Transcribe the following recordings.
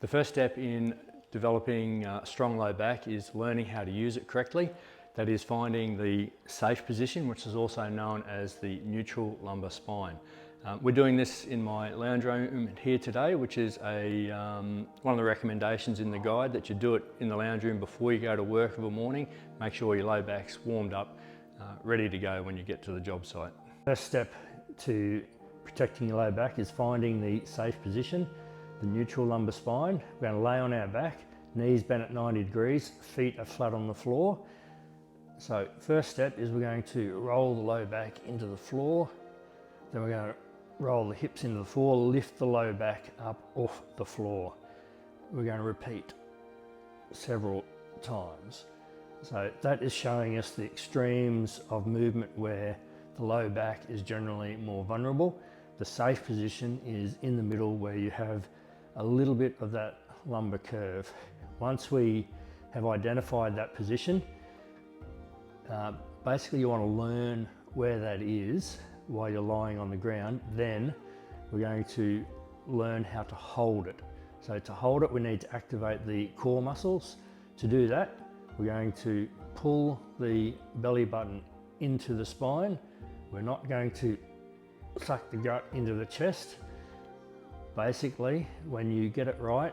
The first step in developing a strong low back is learning how to use it correctly. That is finding the safe position, which is also known as the neutral lumbar spine. We're doing this in my lounge room here today, which is one of the recommendations in the guide, that you do it in the lounge room before you go to work of a morning. Make sure your low back's warmed up, ready to go when you get to the job site. First step to protecting your low back is finding the safe position, the neutral lumbar spine. We're going to lay on our back, knees bent at 90 degrees, feet are flat on the floor. So first step is we're going to roll the low back into the floor. Then we're going to roll the hips into the floor, lift the low back up off the floor. We're going to repeat several times. So that is showing us the extremes of movement where the low back is generally more vulnerable. The safe position is in the middle, where you have a little bit of that lumbar curve. Once we have identified that position, basically you want to learn where that is while you're lying on the ground. Then we're going to learn how to hold it. So to hold it, we need to activate the core muscles. To do that, we're going to pull the belly button into the spine. We're not going to suck the gut into the chest. Basically, when you get it right,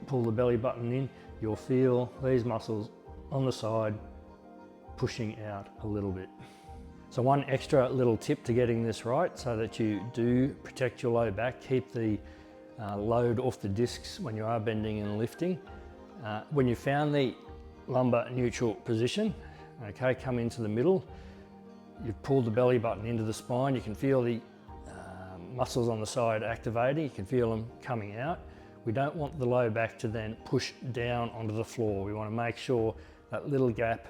pull the belly button in, you'll feel these muscles on the side pushing out a little bit. So one extra little tip to getting this right, so that you do protect your low back, keep the load off the discs when you are bending and lifting. When you found the lumbar neutral position, okay, come into the middle. You've pulled the belly button into the spine. You can feel the muscles on the side activating. You can feel them coming out. We don't want the low back to then push down onto the floor. We want to make sure that little gap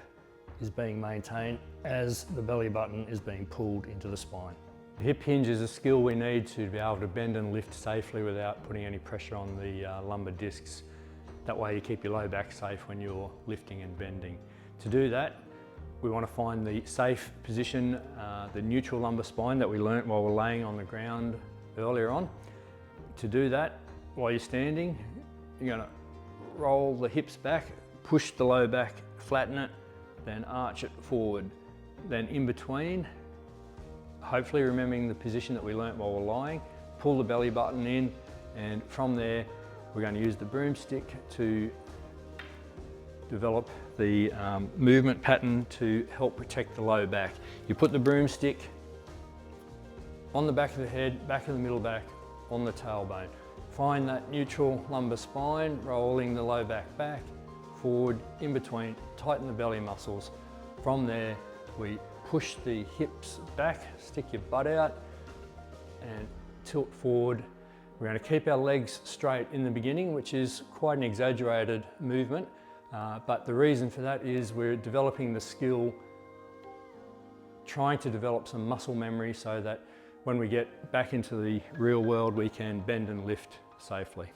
is being maintained as the belly button is being pulled into the spine. The hip hinge is a skill we need to be able to bend and lift safely without putting any pressure on the lumbar discs. That way you keep your low back safe when you're lifting and bending. To do that, we want to find the safe position, the neutral lumbar spine that we learnt while we're laying on the ground earlier on. To do that, while you're standing, you're going to roll the hips back, push the low back, flatten it, then arch it forward. Then in between, hopefully remembering the position that we learnt while we're lying, pull the belly button in, and from there we're going to use the broomstick to develop the movement pattern to help protect the low back. You put the broomstick on the back of the head, back of the middle back, on the tailbone. Find that neutral lumbar spine, rolling the low back forward, in between, tighten the belly muscles. From there, we push the hips back, stick your butt out and tilt forward. We're going to keep our legs straight in the beginning, which is quite an exaggerated movement, but the reason for that is we're developing the skill, trying to develop some muscle memory so that when we get back into the real world, we can bend and lift safely.